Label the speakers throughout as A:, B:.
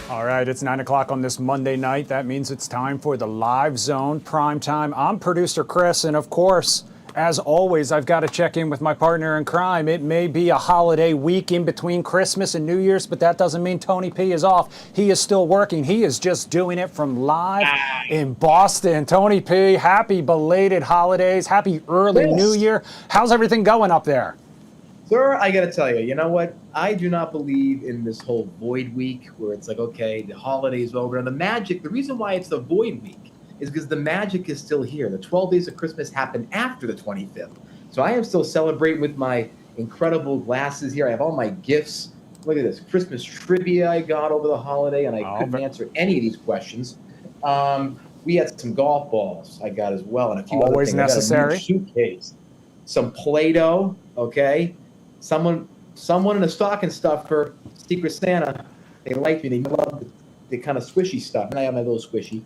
A: All right, it's 9 o'clock on this Monday night. That means it's time for the live zone primetime. I'm producer Chris, and of course, as always, I've got to check in with my partner in crime. It may be a holiday week in between Christmas and New Year's, but that doesn't mean Tony P is off. He is still working. He is just doing it from live in Boston. Tony P, happy belated holidays. Happy early New Year. How's everything going up there?
B: Sir, I got to tell you, you know what? I do not believe in this whole void week where it's like, okay, the holiday's over. And the magic, the reason why it's the void week is because the magic is still here. The 12 days of Christmas happen after the 25th. So I am still celebrating with my incredible glasses here. I have all my gifts. Look at this Christmas trivia I got over the holiday, and I couldn't answer any of these questions. We had some golf balls I got as well, and a few other things.
A: Necessary.
B: I got a new suitcase, some Play-Doh, okay? Someone in a stocking stuffer, Secret Santa, they like me. They love the kind of squishy stuff. And I have my little squishy.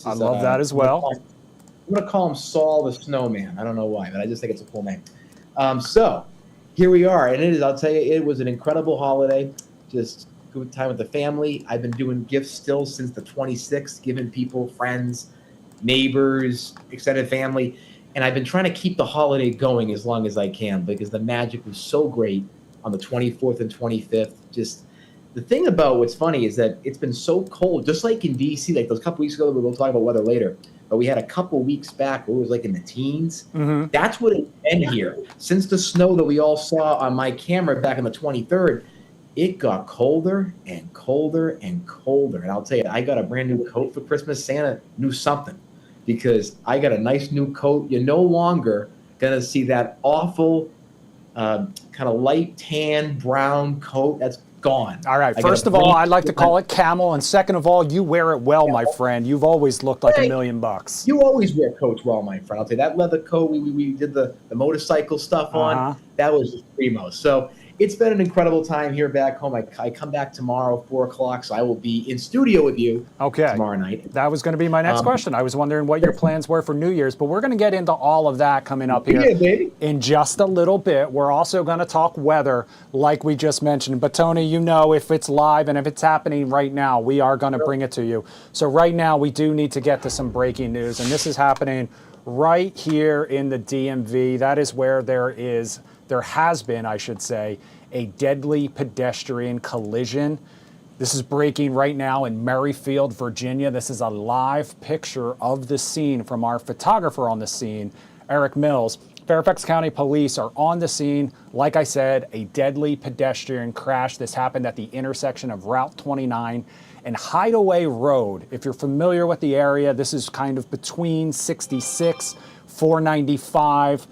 A: I love that as well.
B: I'm going to call him Saul the Snowman. I don't know why, but I just think it's a cool name. So here we are. And it is, I'll tell you, it was an incredible holiday. Just good time with the family. I've been doing gifts still since the 26th, giving people, friends, neighbors, extended family. And I've been trying to keep the holiday going as long as I can because the magic was so great on the 24th and 25th. Just the thing about what's funny is that it's been so cold, just like in DC, like those couple weeks ago, we'll talk about weather later, but we had a couple weeks back where it was like in the teens. Mm-hmm. That's what it's been here. Since the snow that we all saw on my camera back on the 23rd, it got colder and colder and colder. And I'll tell you, I got a brand new coat for Christmas. Santa knew something. Because I got a nice new coat. You're no longer going to see that awful kind of light tan brown coat. That's gone.
A: All right. First of all, I'd like to call it camel. And second of all, you wear it well, my friend. You've always looked like $1 million.
B: You always wear coats well, my friend. I'll tell you, that leather coat we did the motorcycle stuff on, that was just primo. So it's been an incredible time here back home. I come back tomorrow, 4 o'clock, so I will be in studio with you tomorrow night.
A: That was going to be my next question. I was wondering what your plans were for New Year's, but we're going to get into all of that coming up here in just a little bit. We're also going to talk weather, like we just mentioned. But, Tony, you know, if it's live and if it's happening right now, we are going to bring it to you. So right now, we do need to get to some breaking news, and this is happening right here in the DMV. That is where there has been, I should say, a deadly pedestrian collision. This is breaking right now in Merrifield, Virginia. This is a live picture of the scene from our photographer on the scene, Eric Mills. Fairfax County Police are on the scene. Like I said, a deadly pedestrian crash. This happened at the intersection of Route 29 and Hideaway Road. If you're familiar with the area, this is kind of between 66, 495.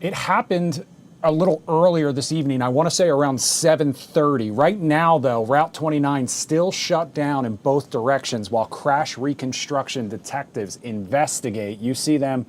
A: It happened a little earlier this evening. I want to say around 7:30. Right now, though, Route 29 still shut down in both directions while crash reconstruction detectives investigate. You see them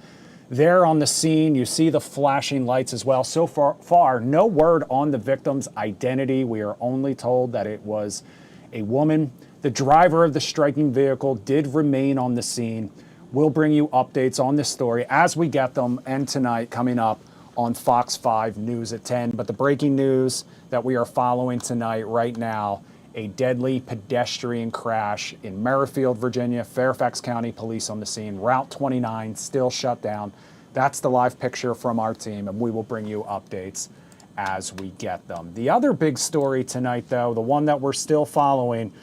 A: there on the scene. You see the flashing lights as well. So far, no word on the victim's identity. We are only told that it was a woman. The driver of the striking vehicle did remain on the scene. We'll bring you updates on this story as we get them, and tonight coming up on Fox 5 News at 10. But the breaking news that we are following tonight right now, a deadly pedestrian crash in Merrifield, Virginia. Fairfax County Police on the scene. Route 29 still shut down. That's the live picture from our team, and we will bring you updates as we get them. The other big story tonight, though, the one that we're still following,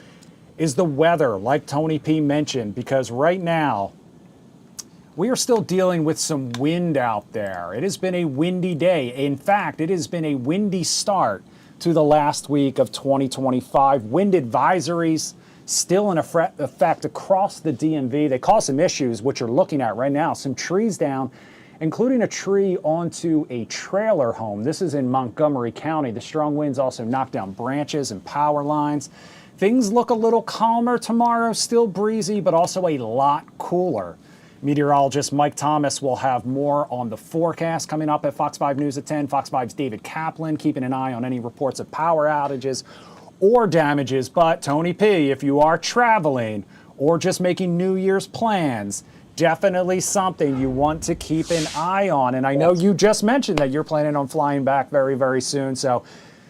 A: is the weather, like Tony P mentioned, because right now, we are still dealing with some wind out there. It has been a windy day. In fact, it has been a windy start to the last week of 2025. Wind advisories still in effect across the DMV. They cause some issues, which you're looking at right now. Some trees down, including a tree onto a trailer home. This is in Montgomery County. The strong winds also knocked down branches and power lines. Things look a little calmer tomorrow, still breezy, but also a lot cooler. Meteorologist Mike Thomas will have more on the forecast coming up at Fox 5 News at 10. Fox 5's David Kaplan keeping an eye on any reports of power outages or damages. But Tony P, if you are traveling or just making New Year's plans, definitely something you want to keep an eye on. And I know you just mentioned that you're planning on flying back very, very soon. So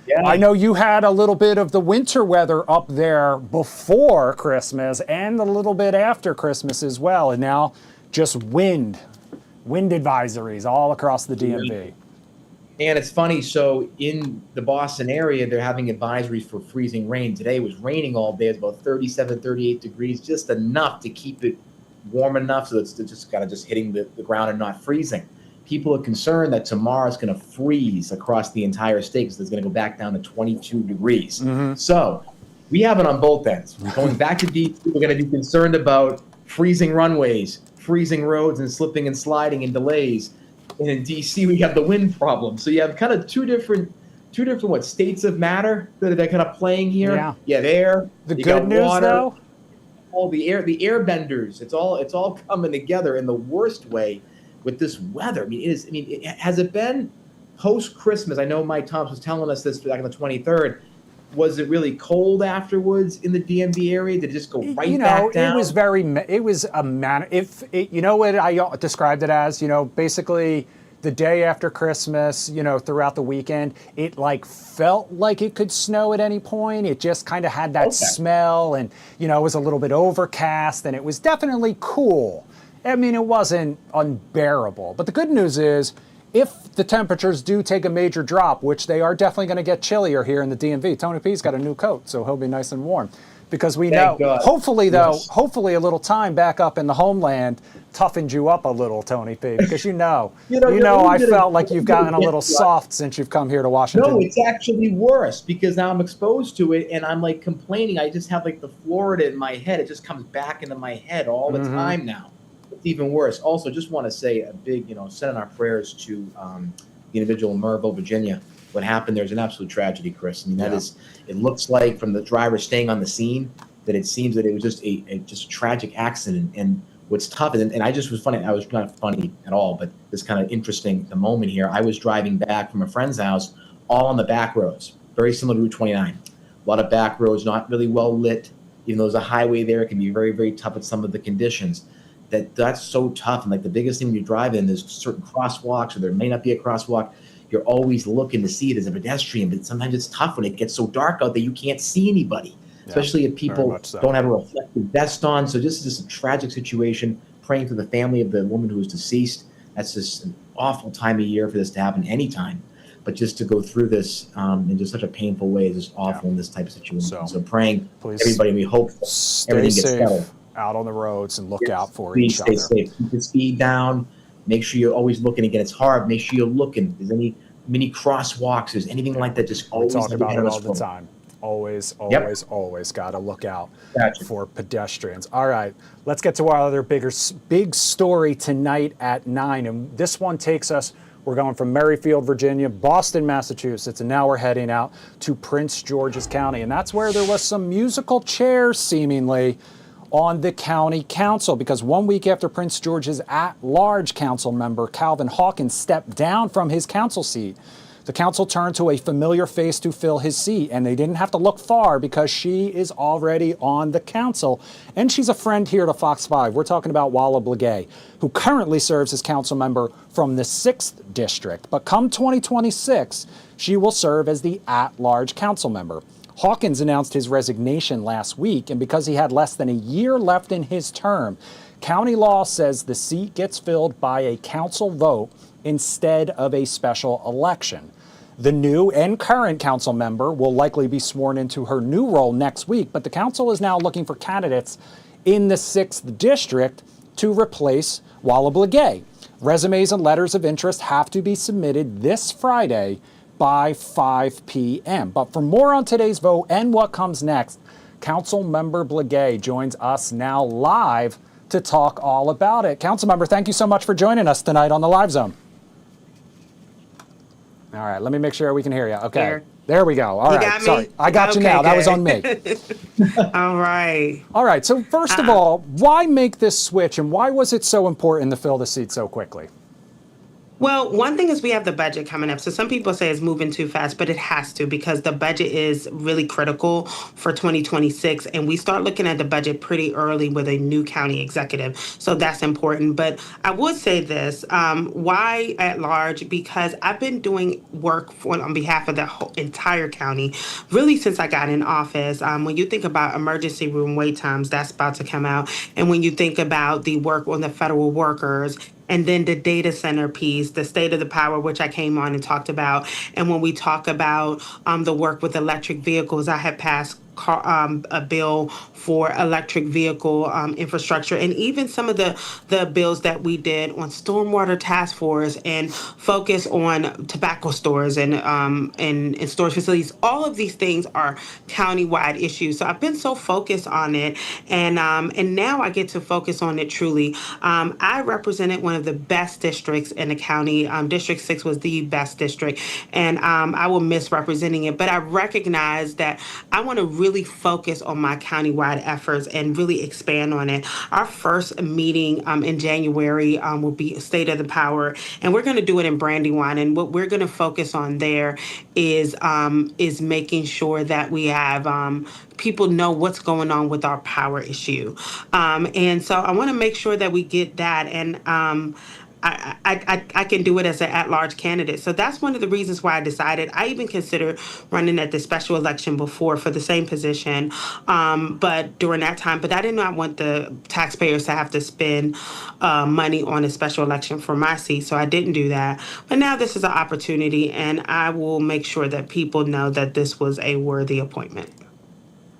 B: Yeah.
A: I know you had a little bit of the winter weather up there before Christmas and a little bit after Christmas as well. And now just wind advisories all across the DMV.
B: And it's funny, so in the Boston area, they're having advisories for freezing rain. Today it was raining all day. It's about 37, 38 degrees, just enough to keep it warm enough so it's just kind of just hitting the ground and not freezing. People are concerned that tomorrow it's going to freeze across the entire state because it's going to go back down to 22 degrees. So we have it on both ends. Going back to DC, we're going to be concerned about freezing runways, freezing roads, and slipping and sliding and delays. And in DC, we have the wind problem. So you have kind of two different what states of matter that are kind of playing here.
A: Yeah.
B: You have air.
A: The good news,
B: water,
A: though,
B: all the air benders. It's all coming together in the worst way with this weather. Has it been post Christmas? I know Mike Thompson was telling us this back on the 23rd. Was it really cold afterwards in the DMV area? Did it just go right back down?
A: It was a man. You know what I described it as? Basically the day after Christmas, throughout the weekend, it felt like it could snow at any point. It just kind of had that smell, and it was a little bit overcast, and it was definitely cool. It wasn't unbearable. But the good news is, if the temperatures do take a major drop, which they are definitely going to get chillier here in the DMV, Tony P's got a new coat, so he'll be nice and warm. Because we know, hopefully a little time back up in the homeland toughened you up a little, Tony P. Because I felt like you've gotten a little soft since you've come here to Washington.
B: No, it's actually worse because now I'm exposed to it and I'm complaining. I just have the Florida in my head. It just comes back into my head all the time now. It's even worse. Also, just want to say a big, sending our prayers to the individual in Merville, Virginia. What happened there is an absolute tragedy, Chris. It looks like from the driver staying on the scene that it seems that it was just a tragic accident. And what's tough, and I just was funny, I was not funny at all, but this kind of interesting, the moment here, I was driving back from a friend's house, all on the back roads, very similar to Route 29. A lot of back roads, not really well lit. Even though there's a highway there, it can be very, very tough at some of the conditions. That's so tough. And the biggest thing when you drive in, there's certain crosswalks, or there may not be a crosswalk. You're always looking to see it as a pedestrian, but sometimes it's tough when it gets so dark out that you can't see anybody, especially if people don't have a reflective vest on. So this is just a tragic situation. Praying for the family of the woman who was deceased. That's just an awful time of year for this to happen anytime. But just to go through this in just such a painful way is just awful in this type of situation. So praying, everybody, we hope everything gets settled.
A: Out on the roads and look out for each
B: other.
A: Stay
B: safe. Keep the speed down. Make sure you're always looking. Again, it's hard. Make sure you're looking. If there's any mini crosswalks, there's anything like that, just always
A: talk about it all the time. Always got to look out for pedestrians. All right, let's get to our other big story tonight at 9. And this one takes us, we're going from Merrifield, Virginia, Boston, Massachusetts, and now we're heading out to Prince George's County. And that's where there was some musical chairs, seemingly, on the county council, because 1 week after Prince George's at-large council member Calvin Hawkins stepped down from his council seat, the council turned to a familiar face to fill his seat, and they didn't have to look far because she is already on the council, and she's a friend here to Fox 5. We're talking about Walla Blagay, who currently serves as council member from the 6th district, but come 2026, she will serve as the at-large council member. Hawkins announced his resignation last week, and because he had less than a year left in his term, county law says the seat gets filled by a council vote instead of a special election. The new and current council member will likely be sworn into her new role next week, but the council is now looking for candidates in the 6th district to replace Walla Blagay. Resumes and letters of interest have to be submitted this Friday by 5 p.m. But for more on today's vote and what comes next, Council Member Blagay joins us now live to talk all about it. Council Member, thank you so much for joining us tonight on the Live Zone. All right, let me make sure we can hear you. Okay, there we go. All right, sorry. I got you now. That was on me.
C: All right.
A: All right, so first of all, why make this switch, and why was it so important to fill the seat so quickly?
C: Well, one thing is we have the budget coming up. So some people say it's moving too fast, but it has to because the budget is really critical for 2026. And we start looking at the budget pretty early with a new county executive. So that's important. But I would say this, why at large? Because I've been doing work on behalf of the whole entire county really since I got in office. When you think about emergency room wait times, that's about to come out. And when you think about the work on the federal workers, and then the data center piece, the state of the power, which I came on and talked about. And when we talk about the work with electric vehicles, I have passed a bill for electric vehicle infrastructure, and even some of the bills that we did on stormwater task force and focus on tobacco stores and storage facilities. All of these things are countywide issues. So I've been so focused on it, and now I get to focus on it truly. I represented one of the best districts in the county. District 6 was the best district, and I will miss representing it. But I recognize that I want to really focus on my countywide efforts and really expand on it. Our first meeting in January will be State of the Power, and we're going to do it in Brandywine. And what we're going to focus on there is making sure that we have people know what's going on with our power issue. And so I want to make sure that we get that. And I can do it as an at-large candidate. So that's one of the reasons why I decided. I even considered running at the special election before for the same position, but during that time. But I did not want the taxpayers to have to spend money on a special election for my seat, so I didn't do that. But now this is an opportunity, and I will make sure that people know that this was a worthy appointment.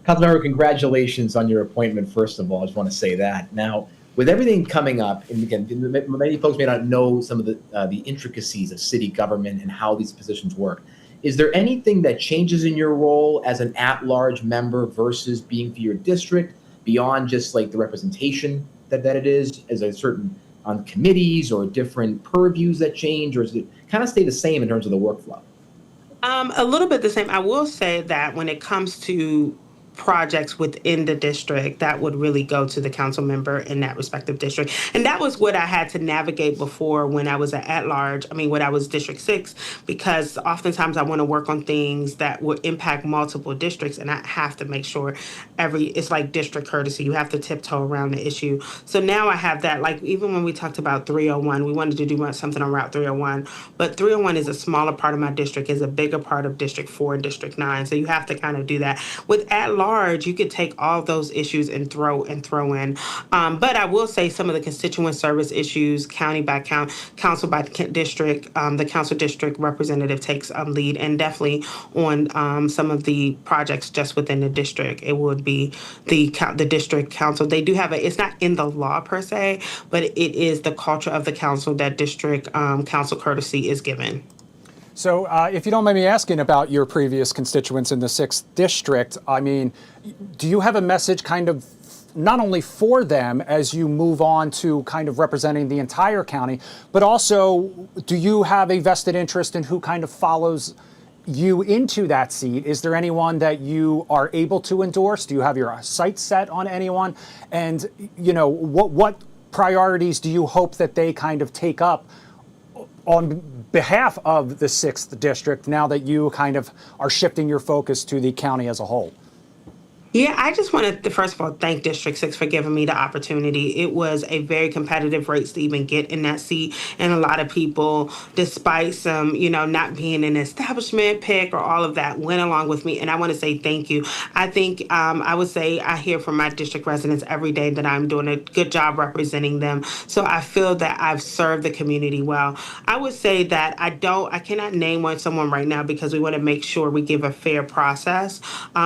B: Councilmember, congratulations on your appointment, first of all. I just want to say that. Now, with everything coming up, and again, many folks may not know some of the intricacies of city government and how these positions work. Is there anything that changes in your role as an at-large member versus being for your district beyond just like the representation that it is? Is there certain on committees or different purviews that change, or does it kind of stay the same in terms of the workflow?
C: A little bit the same. I will say that when it comes to projects within the district, that would really go to the council member in that respective district. And that was what I had to navigate before when I was at large. I mean, when I was District 6, because oftentimes I want to work on things that would impact multiple districts, and I have to make sure it's like district courtesy. You have to tiptoe around the issue. So now I have that, like even when we talked about 301, we wanted to do something on Route 301, but 301 is a smaller part of my district, is a bigger part of District 4 and District 9. So you have to kind of do that. With at large, you could take all those issues and throw in. But I will say some of the constituent service issues, county by council by district, the council district representative takes lead, and definitely on some of the projects just within the district, it would be the district council. They do have it's not in the law per se, but it is the culture of the council that district council courtesy is given.
A: So if you don't mind me asking about your previous constituents in the 6th district, I mean, do you have a message kind of not only for them as you move on to kind of representing the entire county, but also do you have a vested interest in who kind of follows you into that seat? Is there anyone that you are able to endorse? Do you have your sights set on anyone? And, you know, what priorities do you hope that they kind of take up on behalf of the 6th district now that you kind of are shifting your focus to the county as a whole?
C: Yeah, I just want to, first of all, thank District 6 for giving me the opportunity. It was a very competitive race to even get in that seat. And a lot of people, despite some, not being an establishment pick or all of that, went along with me. And I want to say thank you. I think I would say I hear from my district residents every day that I'm doing a good job representing them. So I feel that I've served the community well. I would say that I cannot name someone right now because we want to make sure we give a fair process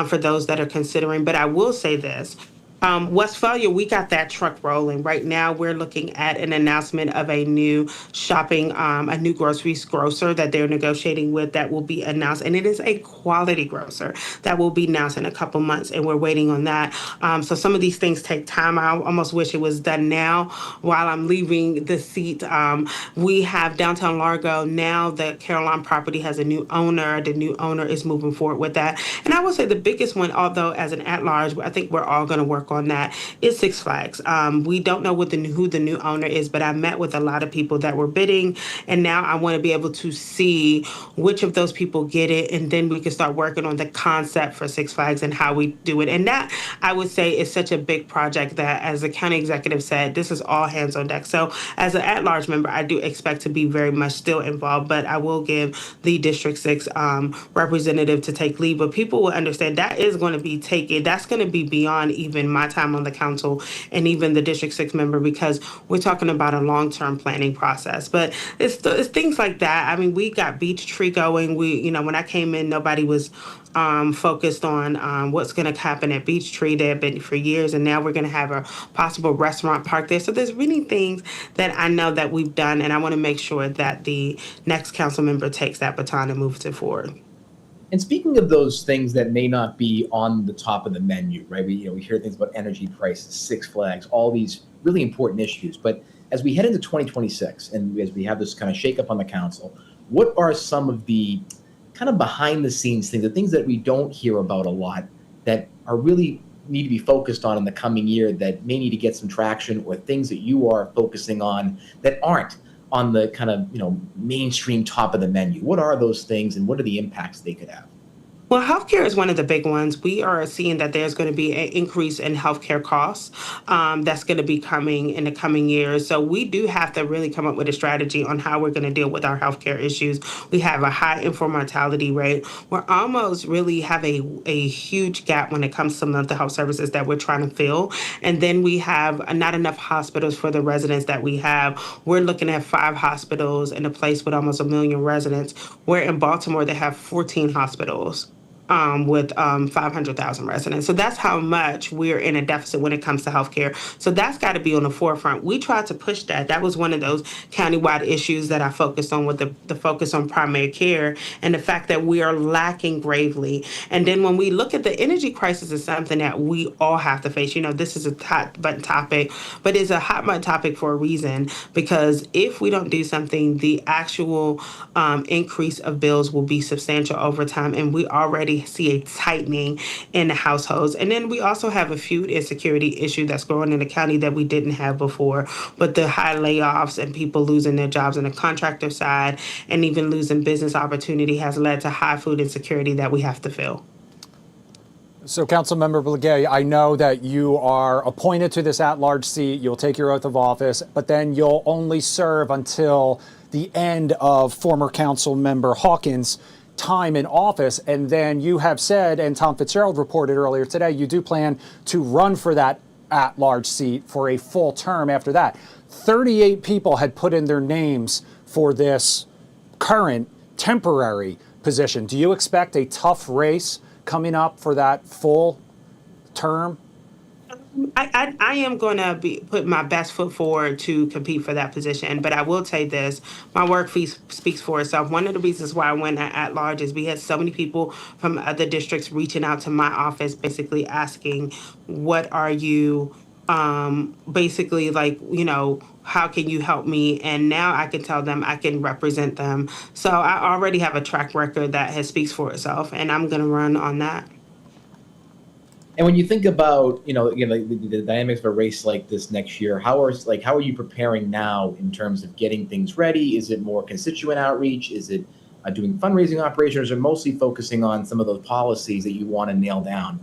C: for those that are considering. But I will say this. Westphalia, we got that truck rolling. Right now, we're looking at an announcement of a new a new grocer that they're negotiating with that will be announced. And it is a quality grocer that will be announced in a couple months. And we're waiting on that. So some of these things take time. I almost wish it was done now while I'm leaving the seat. We have downtown Largo. Now the Caroline property has a new owner. The new owner is moving forward with that. And I will say the biggest one, although as an at-large, I think we're all going to work on that is Six Flags. We don't know who the new owner is, but I met with a lot of people that were bidding, and now I want to be able to see which of those people get it, and then we can start working on the concept for Six Flags and how we do it. And that, I would say, is such a big project that, as the county executive said, this is all hands on deck. So as an at-large member, I do expect to be very much still involved, but I will give the District 6 representative to take lead. But people will understand that is going to be that's going to be beyond even my time on the council and even the District 6 member, because we're talking about a long-term planning process. But it's things like that. I mean, we got Beach Tree going. When I came in, nobody was focused on what's going to happen at Beach Tree. They have been for years, and now we're going to have a possible restaurant park there. So there's really things that I know that we've done, and I want to make sure that the next council member takes that baton and moves it forward.
B: And speaking of those things that may not be on the top of the menu, right? We hear things about energy prices, Six Flags, all these really important issues. But as we head into 2026, and as we have this kind of shakeup on the council, what are some of the kind of behind the scenes things, the things that we don't hear about a lot that are really need to be focused on in the coming year that may need to get some traction, or things that you are focusing on that aren't on the kind of, mainstream top of the menu? What are those things, and what are the impacts they could have?
C: Well, healthcare is one of the big ones. We are seeing that there's going to be an increase in healthcare costs that's going to be coming in the coming years. So we do have to really come up with a strategy on how we're going to deal with our healthcare issues. We have a high infant mortality rate. We're almost really have a huge gap when it comes to some of the health services that we're trying to fill. And then we have not enough hospitals for the residents that we have. We're looking at 5 hospitals in a place with almost 1 million residents, where in Baltimore they have 14 hospitals with 500,000 residents. So that's how much we're in a deficit when it comes to healthcare. So that's got to be on the forefront. We tried to push that. That was one of those countywide issues that I focused on, with the focus on primary care and the fact that we are lacking gravely. And then when we look at the energy crisis, is something that we all have to face. This is a hot button topic, but it's a hot button topic for a reason, because if we don't do something, the actual increase of bills will be substantial over time. And we already see a tightening in the households. And then we also have a food insecurity issue that's growing in the county that we didn't have before. But the high layoffs and people losing their jobs on the contractor side, and even losing business opportunity, has led to high food insecurity that we have to fill.
A: So, Councilmember Blagay, I know that you are appointed to this at-large seat. You'll take your oath of office, but then you'll only serve until the end of former council member Hawkins' time in office. And then you have said, and Tom Fitzgerald reported earlier today, you do plan to run for that at-large seat for a full term after that. 38 people had put in their names for this current temporary position. Do you expect a tough race coming up for that full term?
C: I am going to put my best foot forward to compete for that position, but I will say this: my work speaks for itself. One of the reasons why I went at large is we had so many people from other districts reaching out to my office, basically asking, "What are you?" Basically, how can you help me? And now I can tell them I can represent them. So I already have a track record that speaks for itself, and I'm going to run on that.
B: And when you think about, the dynamics of a race like this next year, how are you preparing now in terms of getting things ready? Is it more constituent outreach? Is it doing fundraising operations, or mostly focusing on some of those policies that you want to nail down?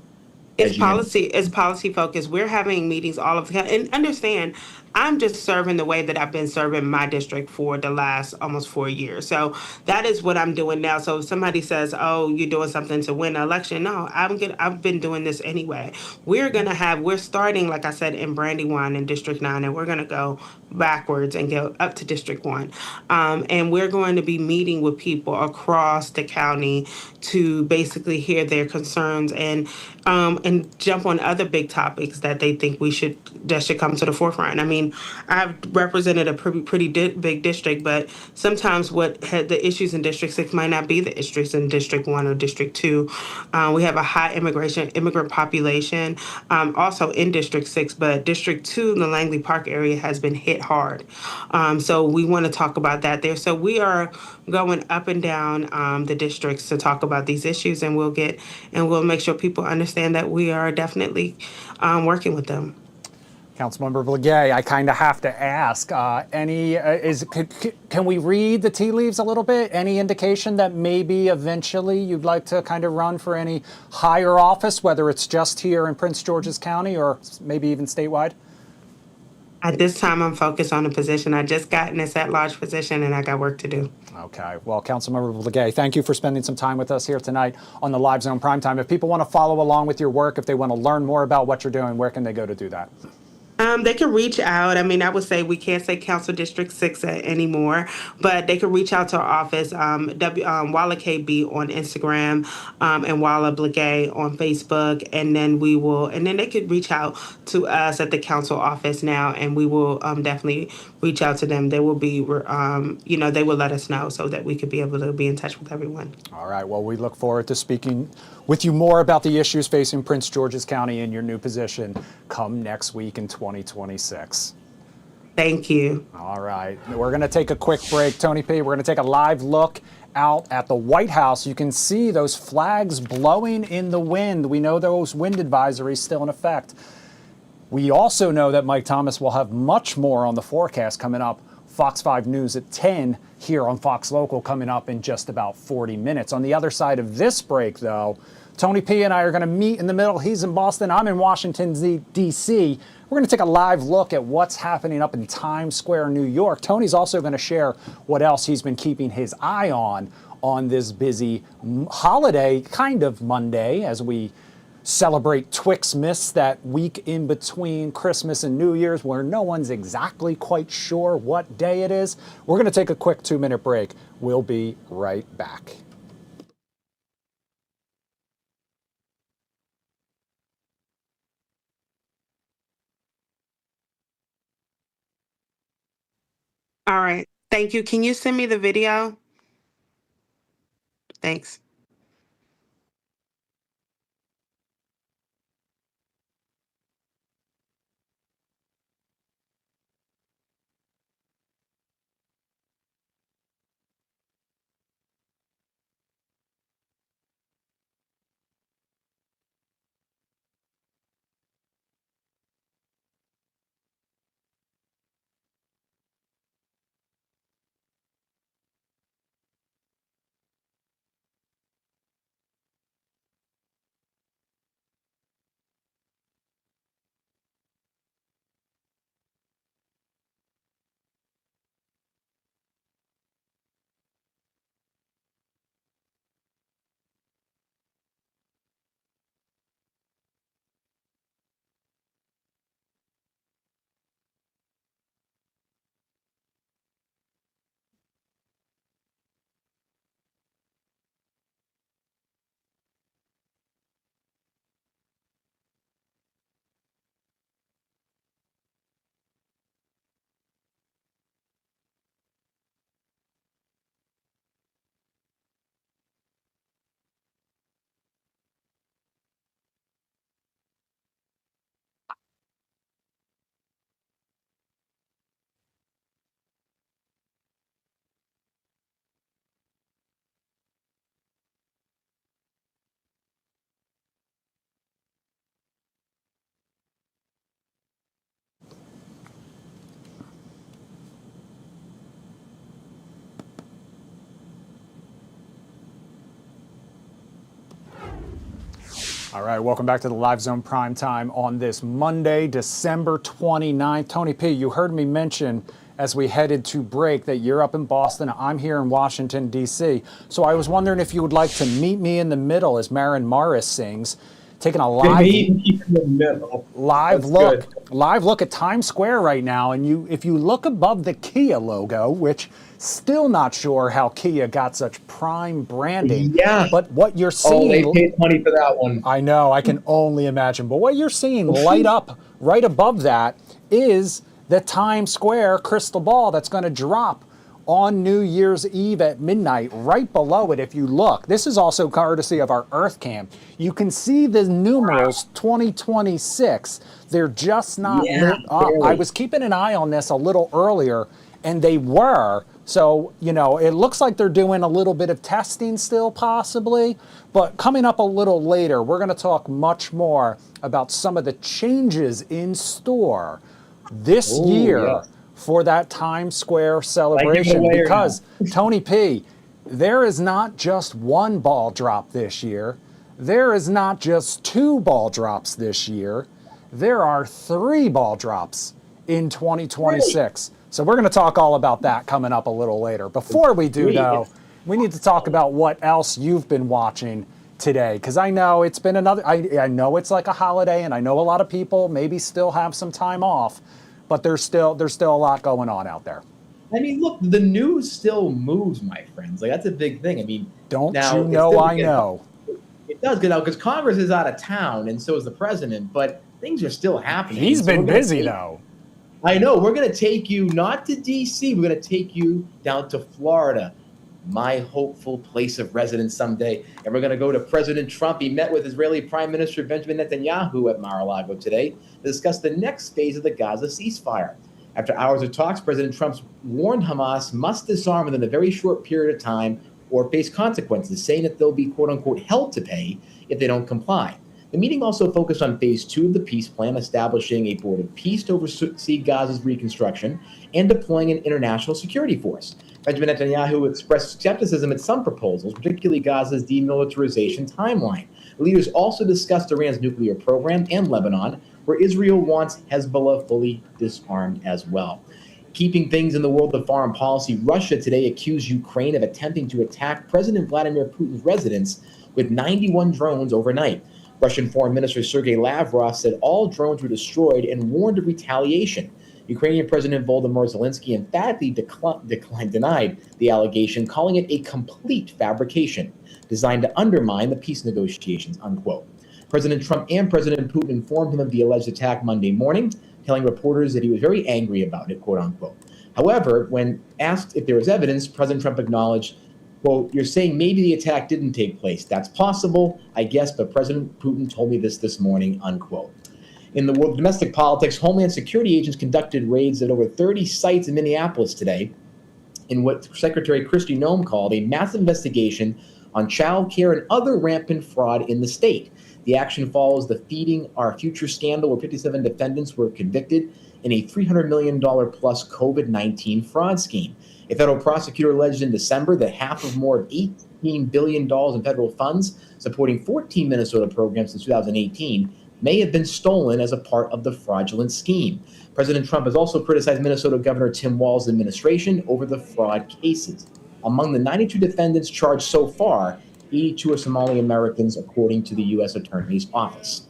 C: It's policy focused. We're having meetings all of the time. And understand, I'm just serving the way that I've been serving my district for the last almost 4 years. So that is what I'm doing now. So if somebody says, "Oh, you're doing something to win an election," no, I've been doing this anyway. We're starting, like I said, in Brandywine in District 9, and we're gonna go backwards and go up to District 1. And we're going to be meeting with people across the county to basically hear their concerns and jump on other big topics that they think that should come to the forefront. I mean, mean, I've represented a pretty big district, but sometimes what had the issues in District 6 might not be the issues in District 1 or District 2. We have a high immigrant population, also in District 6, but District 2, the Langley Park area, has been hit hard. So we want to talk about that there. So we are going up and down the districts to talk about these issues, and we'll make sure people understand that we are definitely working with them.
A: Councilmember Blagay, I kind of have to ask, can we read the tea leaves a little bit? Any indication that maybe eventually you'd like to kind of run for any higher office, whether it's just here in Prince George's County or maybe even statewide?
C: At this time, I'm focused on a position. I just got in this at-large position, and I got work to do.
A: Okay. Well, Councilmember Blagay, thank you for spending some time with us here tonight on the Live Zone Primetime. If people want to follow along with your work, if they want to learn more about what you're doing, where can they go to do that?
C: They can reach out. I mean, I would say we can't say Council District 6 anymore, but they can reach out to our office, Walla KB on Instagram, and Walla Blagay on Facebook, and then they could reach out to us at the council office now, and we will definitely reach out to them. They will be, they will let us know so that we could be able to be in touch with everyone.
A: All right. Well, we look forward to speaking with you more about the issues facing Prince George's County in your new position come next week in 2026.
C: Thank you.
A: All right. We're going to take a quick break. Tony P., we're going to take a live look out at the White House. You can see those flags blowing in the wind. We know those wind advisories still in effect. We also know that Mike Thomas will have much more on the forecast coming up. Fox 5 News at 10 here on Fox Local coming up in just about 40 minutes. On the other side of this break, though, Tony P. and I are going to meet in the middle. He's in Boston. I'm in Washington, D.C. We're going to take a live look at what's happening up in Times Square, New York. Tony's also going to share what else he's been keeping his eye on this busy holiday, kind of Monday, as we celebrate Twixmas, that week in between Christmas and New Year's, where no one's exactly quite sure what day it is. We're going to take a quick 2-minute break. We'll be right back.
C: All right. Thank you. Can you send me the video? Thanks.
A: All right, welcome back to the Live Zone Primetime on this Monday, December 29th. Tony P., you heard me mention as we headed to break that you're up in Boston. I'm here in Washington, D.C. So I was wondering if you would like to meet me in the middle, as Maren Morris sings, taking a live look at Times Square right now. And if you look above the Kia logo, which still not sure how Kia got such prime branding.
B: Yeah.
A: But what you're seeing...
B: Oh, they paid money for that one.
A: I know, I can only imagine. But what you're seeing light up right above that is the Times Square crystal ball that's going to drop on New Year's Eve at midnight. Right below it, if you look, this is also courtesy of our Earth Cam. You can see the numerals 2026. They're just not lit up.
B: Barely.
A: I was keeping an eye on this a little earlier, and they were. So, you know, it looks like they're doing a little bit of testing still, possibly. But coming up a little later, we're going to talk much more about some of the changes in store this year for that Times Square celebration. Because, Tony P., there is not just one ball drop this year. There is not just 2 ball drops this year. There are 3 ball drops in 2026. So we're going to talk all about that coming up a little later. Before we do, though, we need to talk about what else you've been watching today, because I know it's been another, I know it's like a holiday, and I know a lot of people maybe still have some time off, but there's still a lot going on out there.
B: I mean, look, the news still moves, my friends. Like, that's a big thing. I mean,
A: don't you know I know?
B: It does get out because Congress is out of town, and so is the president, but things are still happening.
A: He's been busy, though.
B: I know. We're going to take you not to D.C., we're going to take you down to Florida, my hopeful place of residence someday. And we're going to go to President Trump. He met with Israeli Prime Minister Benjamin Netanyahu at Mar-a-Lago today to discuss the next phase of the Gaza ceasefire. After hours of talks, President Trump warned Hamas must disarm within a very short period of time or face consequences, saying that they'll be, quote-unquote, held to pay if they don't comply. The meeting also focused on phase 2 of the peace plan, establishing a board of peace to oversee Gaza's reconstruction and deploying an international security force. Benjamin Netanyahu expressed skepticism at some proposals, particularly Gaza's demilitarization timeline. The leaders also discussed Iran's nuclear program and Lebanon, where Israel wants Hezbollah fully disarmed as well. Keeping things in the world of foreign policy, Russia today accused Ukraine of attempting to attack President Vladimir Putin's residence with 91 drones overnight. Russian Foreign Minister Sergei Lavrov said all drones were destroyed and warned of retaliation. Ukrainian President Volodymyr Zelensky emphatically denied the allegation, calling it a complete fabrication designed to undermine the peace negotiations, unquote. President Trump and President Putin informed him of the alleged attack Monday morning, telling reporters that he was very angry about it, quote unquote. However, when asked if there was evidence, President Trump acknowledged, quote, "You're saying maybe the attack didn't take place. That's possible, I guess, but President Putin told me this morning," unquote. In the world of domestic politics, Homeland Security agents conducted raids at over 30 sites in Minneapolis today in what Secretary Kristi Noem called a massive investigation on child care and other rampant fraud in the state. The action follows the Feeding Our Future scandal, where 57 defendants were convicted in a $300 million plus COVID-19 fraud scheme. A federal prosecutor alleged in December that half of more of $18 billion in federal funds supporting 14 Minnesota programs since 2018 may have been stolen as a part of the fraudulent scheme. President Trump has also criticized Minnesota Governor Tim Walz's administration over the fraud cases. Among the 92 defendants charged so far, 82 are Somali Americans, according to the U.S. Attorney's Office.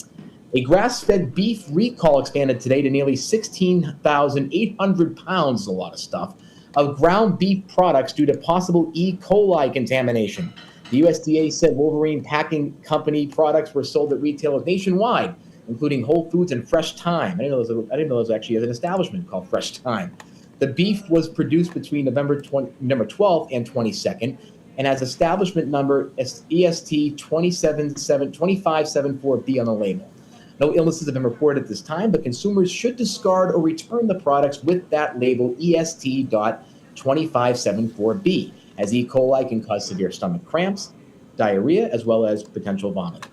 B: A grass-fed beef recall expanded today to nearly 16,800 pounds, a lot of stuff, of ground beef products due to possible E. coli contamination. The USDA said Wolverine Packing Company products were sold at retailers nationwide, including Whole Foods and Fresh Thyme. I didn't know there was actually an establishment called Fresh Thyme. The beef was produced between November 12th and 22nd, and has establishment number EST 2574B on the label. No illnesses have been reported at this time, but consumers should discard or return the products with that label EST.2574B, as E. coli can cause severe stomach cramps, diarrhea, as well as potential vomit.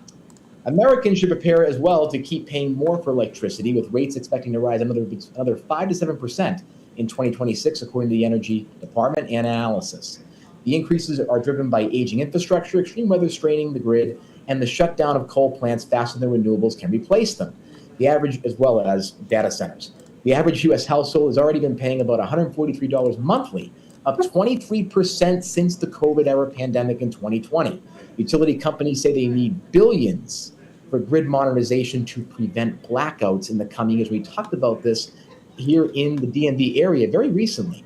B: Americans should prepare as well to keep paying more for electricity, with rates expecting to rise another 5 to 7% in 2026, according to the Energy Department and analysis. The increases are driven by aging infrastructure, extreme weather straining the grid, and the shutdown of coal plants faster than renewables can replace them. The average, as well as data centers. The average U.S. household has already been paying about $143 monthly, up 23% since the COVID-era pandemic in 2020. Utility companies say they need billions for grid modernization to prevent blackouts in the coming years. We talked about this here in the DMV area very recently.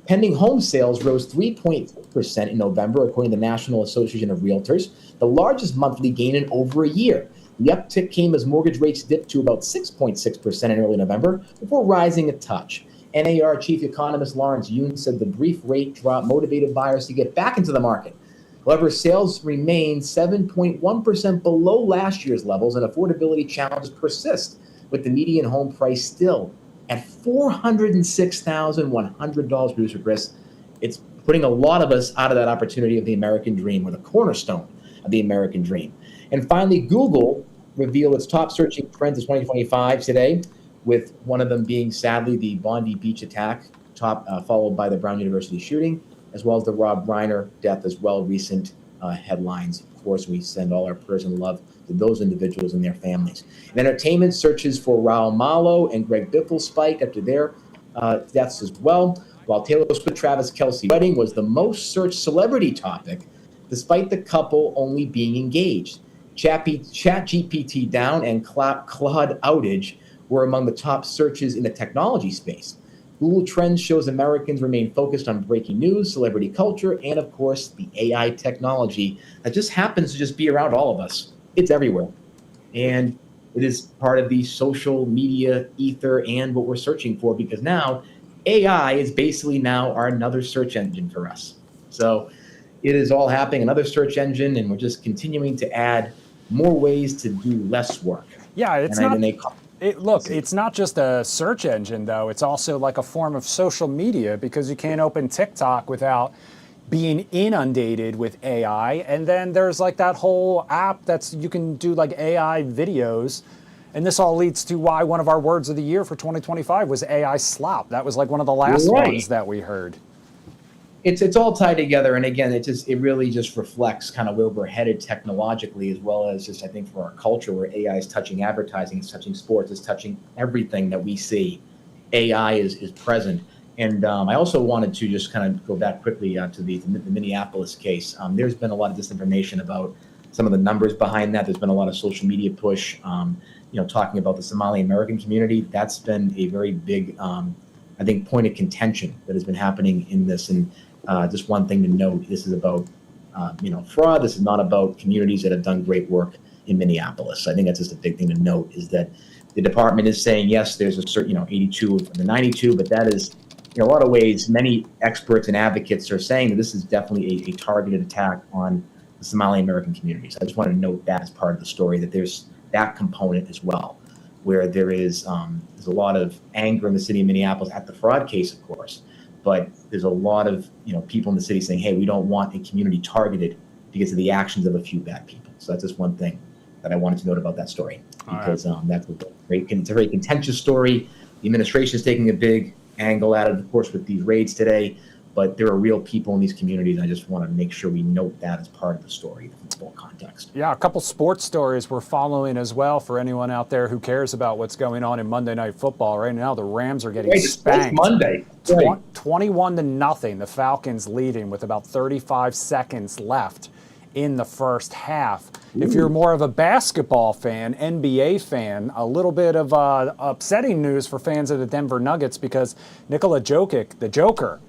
B: Pending home sales rose 3.4% in November, according to the National Association of Realtors, the largest monthly gain in over a year. The uptick came as mortgage rates dipped to about 6.6% in early November before rising a touch. NAR chief economist Lawrence Yun said the brief rate drop motivated buyers to get back into the market. However, sales remained 7.1% below last year's levels, and affordability challenges persist, with the median home price still at $406,100, producer Chris. It's putting a lot of us out of that opportunity of the American dream, or the cornerstone of the American dream. And finally, Google revealed its top searching trends of 2025 today, with one of them being, sadly, the Bondi Beach attack, followed by the Brown University shooting, as well as the Rob Reiner death as well, recent headlines. Of course, we send all our prayers and love to those individuals and their families. In entertainment, searches for Raul Malo and Greg Biffle spiked after their deaths as well, while Taylor Swift Travis Kelce wedding was the most searched celebrity topic, despite the couple only being engaged. ChatGPT down and Claude outage were among the top searches in the technology space. Google Trends shows Americans remain focused on breaking news, celebrity culture, and of course, the AI technology that just happens to just be around all of us. It's everywhere. And it is part of the social media ether and what we're searching for, because now AI is basically now another search engine for us. So it is all happening, another search engine, and we're just continuing to add more ways to do less work.
A: Yeah, it's it's not just a search engine, though. It's also like a form of social media, because you can't open TikTok without being inundated with AI. And then there's like that whole app you can do like AI videos. And this all leads to why one of our words of the year for 2025 was AI slop. That was like one of the last ones that we heard.
B: It's all tied together, and again, it really just reflects kind of where we're headed technologically, as well as just, I think, for our culture, where AI is touching advertising, it's touching sports, it's touching everything that we see. AI is present. And I also wanted to just kind of go back quickly to the Minneapolis case. There's been a lot of disinformation about some of the numbers behind that. There's been a lot of social media push, talking about the Somali American community. That's been a very big, I think, point of contention that has been happening in this. And just one thing to note: this is about, fraud. This is not about communities that have done great work in Minneapolis. I think that's just a big thing to note, is that the department is saying, yes, there's a certain, 82 of the 92, but that is, in a lot of ways, many experts and advocates are saying that this is definitely a targeted attack on the Somali American communities. I just want to note that as part of the story, that there's that component as well, where there's a lot of anger in the city of Minneapolis at the fraud case, of course, but there's a lot of people in the city saying, hey, we don't want a community targeted because of the actions of a few bad people. So that's just one thing that I wanted to note about that story, because that's it's a very contentious story. The administration is taking a big angle at it, of course, with these raids today, but there are real people in these communities. And I just want to make sure we note that as part of the story, the football context.
A: Yeah, a couple sports stories we're following as well for anyone out there who cares about what's going on in Monday Night Football. Right now, the Rams are getting spanked.
B: Monday.
A: 21-0, the Falcons leading with about 35 seconds left in the first half. Ooh. If you're more of a basketball fan, NBA fan, a little bit of upsetting news for fans of the Denver Nuggets, because Nikola Jokic, the Joker,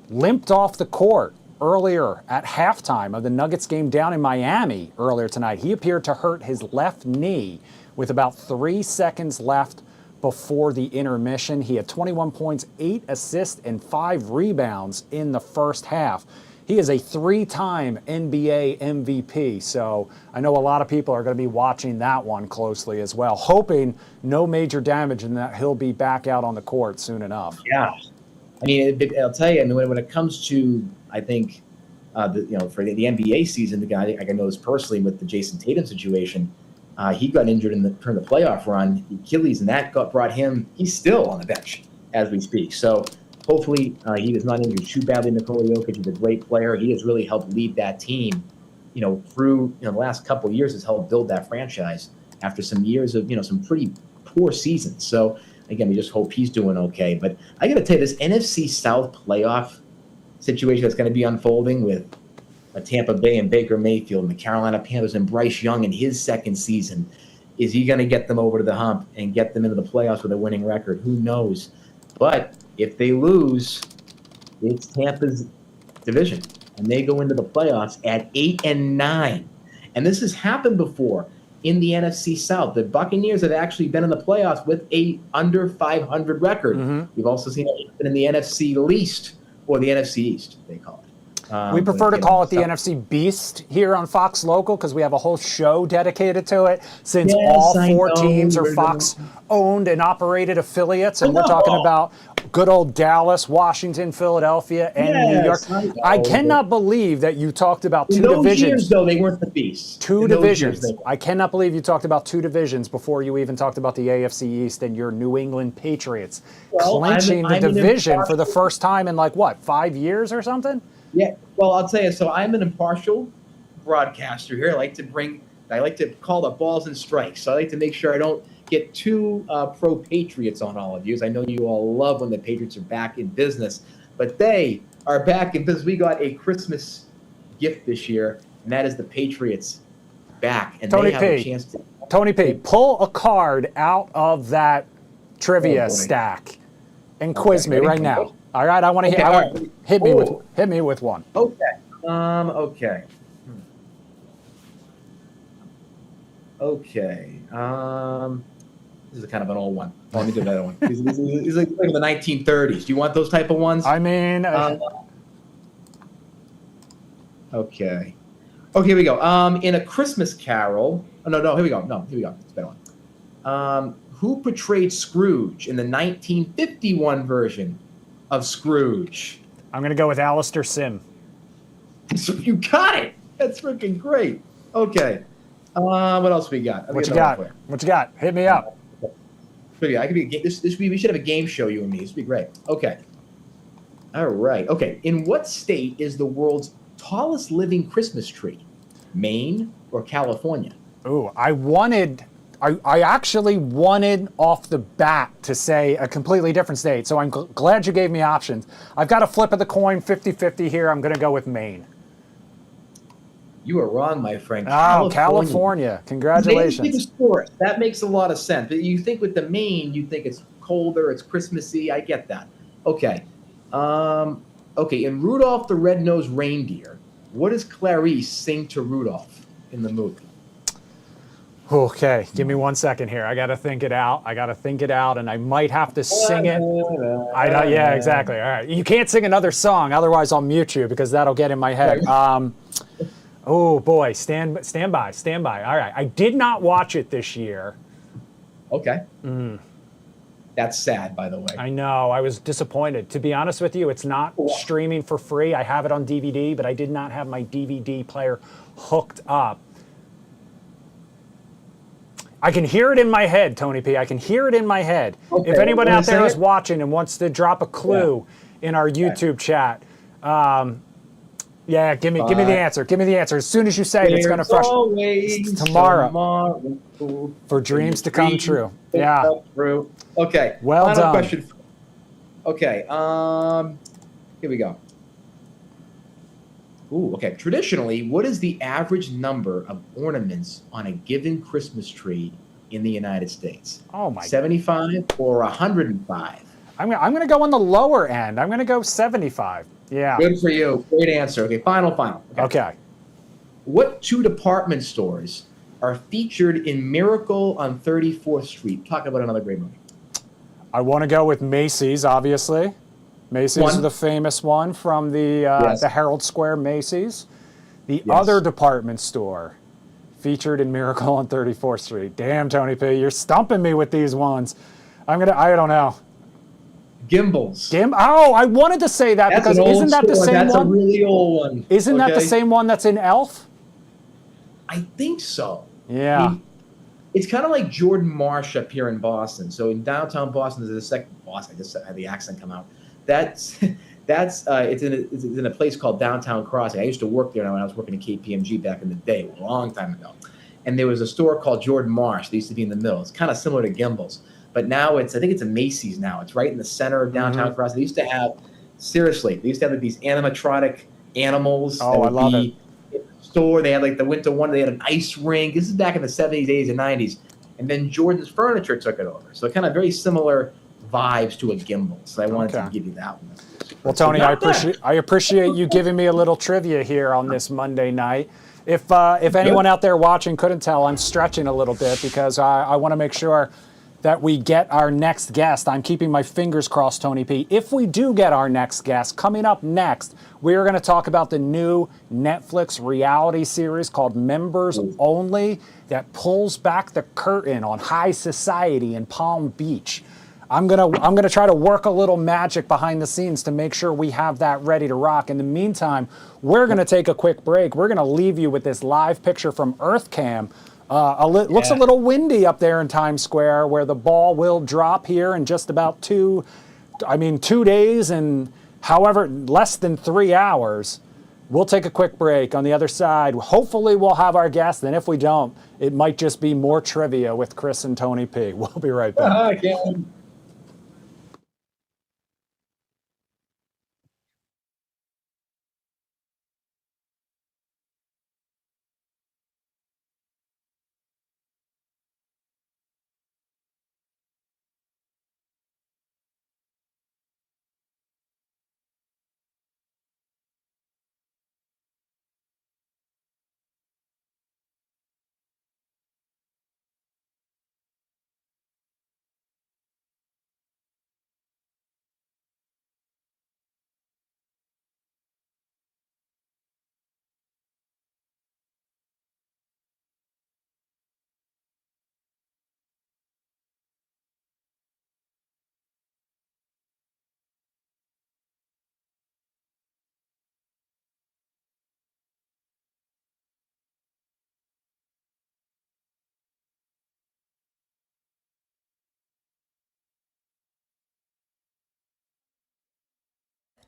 A: limped off the court earlier at halftime of the Nuggets game down in Miami earlier tonight. He appeared to hurt his left knee with about 3 seconds left before the intermission. He had 21 points, 8 assists, and 5 rebounds in the first half. He is a 3-time NBA MVP, so I know a lot of people are going to be watching that one closely as well, hoping no major damage and that he'll be back out on the court soon enough.
B: Yeah. I mean, I'll tell you, when it comes to, I think, for the NBA season, the guy, I know this personally with the Jason Tatum situation, he got injured during the playoff run, Achilles, and that brought him, he's still on the bench as we speak. So hopefully he is not injured too badly. Nikola Jokic is a great player. He has really helped lead that team, through the last couple of years, has helped build that franchise after some years of, some pretty poor seasons. So again, we just hope he's doing okay. But I got to tell you, this NFC South playoff situation that's going to be unfolding with Tampa Bay and Baker Mayfield and the Carolina Panthers and Bryce Young in his second season, is he going to get them over to the hump and get them into the playoffs with a winning record? Who knows? But if they lose, it's Tampa's division, and they go into the playoffs at 8-9. And this has happened before. in the NFC South. The Buccaneers have actually been in the playoffs with a under 500 record. We've also seen it happen in the NFC Least, or the NFC East, they call it.
A: We prefer to call it the NFC Beast here on Fox Local because we have a whole show dedicated to it, since all 4 teams are Fox-owned and operated affiliates, and we're talking about good old Dallas, Washington, Philadelphia, and New York. I cannot believe that you talked about 2 divisions.
B: Years, though, they weren't the Beast.
A: 2 divisions. I cannot believe you talked about 2 divisions before you even talked about the AFC East and your New England Patriots clinching the division for the first time in, like, what, 5 years or something?
B: Yeah, well, I'll tell you. So I'm an impartial broadcaster here. I like to call the balls and strikes. So I like to make sure I don't get too pro-Patriots on all of you. As I know you all love when the Patriots are back in business, but they are back in business. We got a Christmas gift this year, and that is the Patriots back, and they have a chance to.
A: Tony P, pull a card out of that trivia stack and quiz me right now. All right, I want to hear. Hit me with one.
B: Okay. Okay. Okay. This is kind of an old one. Oh, let me do another one. These like in the 1930s. Do you want those type of ones?
A: I mean.
B: Okay. Okay, here we go. In A Christmas Carol. Oh, no, here we go. Here we go. It's a better one. Who portrayed Scrooge in the 1951 version of Scrooge?
A: I'm going to go with Alistair Sim.
B: You got it. That's freaking great. Okay. What else we got?
A: What you got? What you got? Hit me up.
B: I could be. We should have a game show, you and me. This would be great. Okay. All right. Okay. In what state is the world's tallest living Christmas tree? Maine or California?
A: Ooh, I actually wanted off the bat to say a completely different state, so I'm glad you gave me options. I've got a flip of the coin, 50-50 here. I'm going to go with Maine.
B: You are wrong, my friend.
A: California. Congratulations.
B: That makes a lot of sense. But you think with the Maine, you think it's colder, it's Christmassy. I get that. Okay. Okay, in Rudolph the Red-Nosed Reindeer, what does Clarice sing to Rudolph in the movie?
A: Okay, give me 1 second here. I got to think it out. And I might have to sing it. Yeah, exactly. All right. You can't sing another song, otherwise I'll mute you because that'll get in my head. Oh, boy. Stand by. All right. I did not watch it this year.
B: Okay. That's sad, by the way.
A: I know. I was disappointed. To be honest with you, it's not streaming for free. I have it on DVD, but I did not have my DVD player hooked up. I can hear it in my head, Tony P. I can hear it in my head. Okay, if anyone out there is watching and wants to drop a clue in our YouTube chat, give me the answer. Give me the answer. As soon as you say it, it's going to frustrate. Tomorrow for dreams to come true. Yeah.
B: Okay.
A: Well
B: Final
A: done.
B: Question. Okay. Here we go. Ooh, okay. Traditionally, what is the average number of ornaments on a given Christmas tree in the United States?
A: Oh my!
B: 75 or 105?
A: I'm going to go on the lower end. I'm going to go 75. Yeah.
B: Good for you. Great answer. Okay. Final.
A: Okay.
B: What 2 department stores are featured in Miracle on 34th Street? Talk about another great movie.
A: I want to go with Macy's, obviously. Macy's is the famous one from the Herald Square Macy's. The other department store featured in Miracle on 34th Street. Damn, Tony P, you're stumping me with these ones. I don't know.
B: Gimbals.
A: Oh, I wanted to say that because isn't that the same one?
B: That's a really old one.
A: Isn't that the same one that's in Elf?
B: I think so.
A: Yeah.
B: I mean, it's kind of like Jordan Marsh up here in Boston. So in downtown Boston, there's a second Boston. I just had the accent come out. It's in a place called Downtown Crossing. I used to work there when I was working at KPMG back in the day, a long time ago. And there was a store called Jordan Marsh. They used to be in the middle. It's kind of similar to Gimbals, but now I think it's a Macy's now. It's right in the center of Downtown Crossing. They used to have like these animatronic animals.
A: Oh, I love it.
B: In the store, they had like the winter one. They had an ice rink. This is back in the 70s, 80s, and 90s. And then Jordan's Furniture took it over. So kind of very similar vibes to a gimbal, so I wanted to give you that one.
A: Well, Tony, I appreciate you giving me a little trivia here on this Monday night. If anyone out there watching couldn't tell, I'm stretching a little bit because I want to make sure that we get our next guest. I'm keeping my fingers crossed, Tony P. If we do get our next guest, coming up next, we are going to talk about the new Netflix reality series called Members Only that pulls back the curtain on high society in Palm Beach. I'm gonna try to work a little magic behind the scenes to make sure we have that ready to rock. In the meantime, we're gonna take a quick break. We're gonna leave you with this live picture from EarthCam. Looks a little windy up there in Times Square, where the ball will drop here in just about 2 days and however less than 3 hours. We'll take a quick break. On the other side, hopefully we'll have our guest, and if we don't, it might just be more trivia with Chris and Tony P. We'll be right back.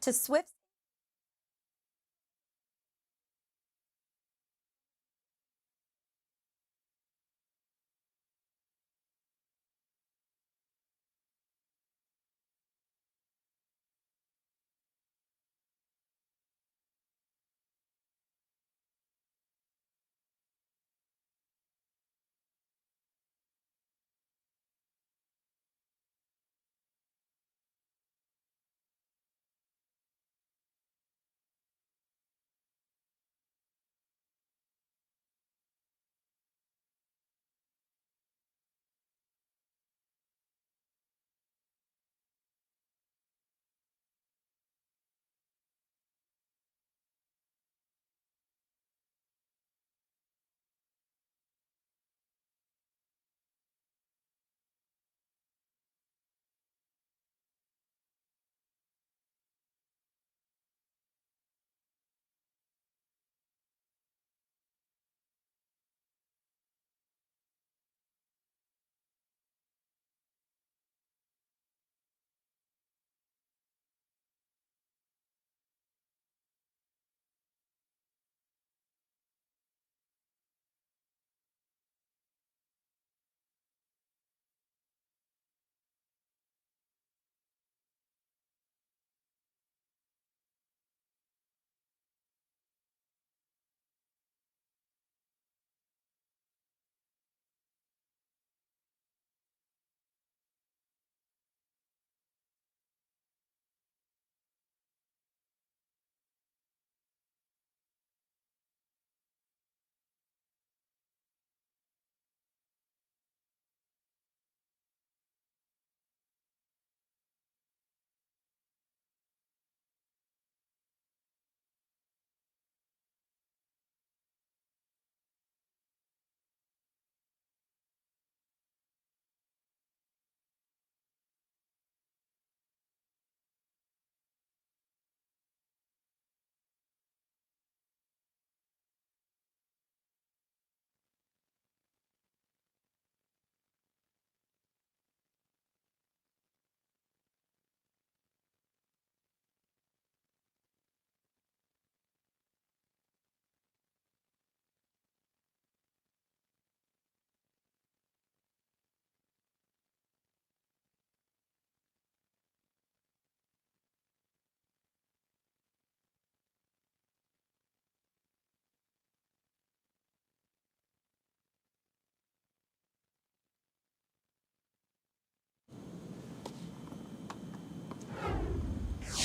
D: To Swift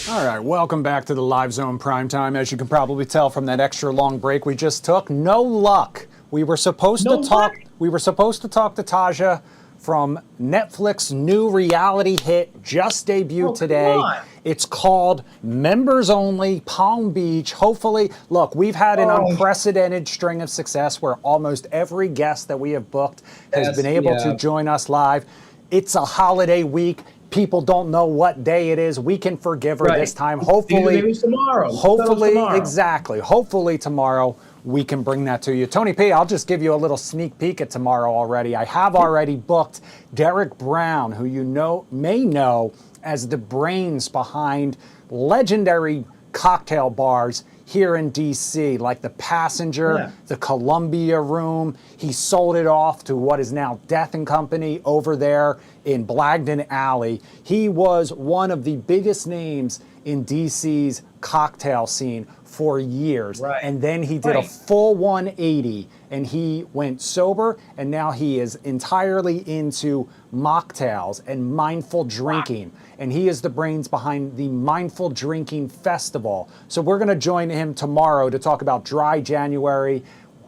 A: All right, welcome back to the Live Zone Primetime. As you can probably tell from that extra long break we just took, no luck. We were supposed to talk to Taja from Netflix's new reality hit, just debuted today. It's called Members Only, Palm Beach. Hopefully, look, we've had an unprecedented string of success where almost every guest that we have booked has been able to join us live. It's a holiday week. People don't know what day it is. We can forgive her this time. Hopefully,
B: maybe tomorrow.
A: Exactly. Hopefully tomorrow we can bring that to you. Tony P, I'll just give you a little sneak peek at tomorrow already. I have already booked Derek Brown, who you may know as the brains behind legendary cocktail bars here in DC, like the Passenger, the Columbia Room. He sold it off to what is now Death and Company over there in Blagden Alley. He was one of the biggest names in DC's cocktail scene for years. And then he did a full 180 and he went sober, and now he is entirely into mocktails and mindful drinking. And he is the brains behind the Mindful Drinking Festival. So we're going to join him tomorrow to talk about Dry January,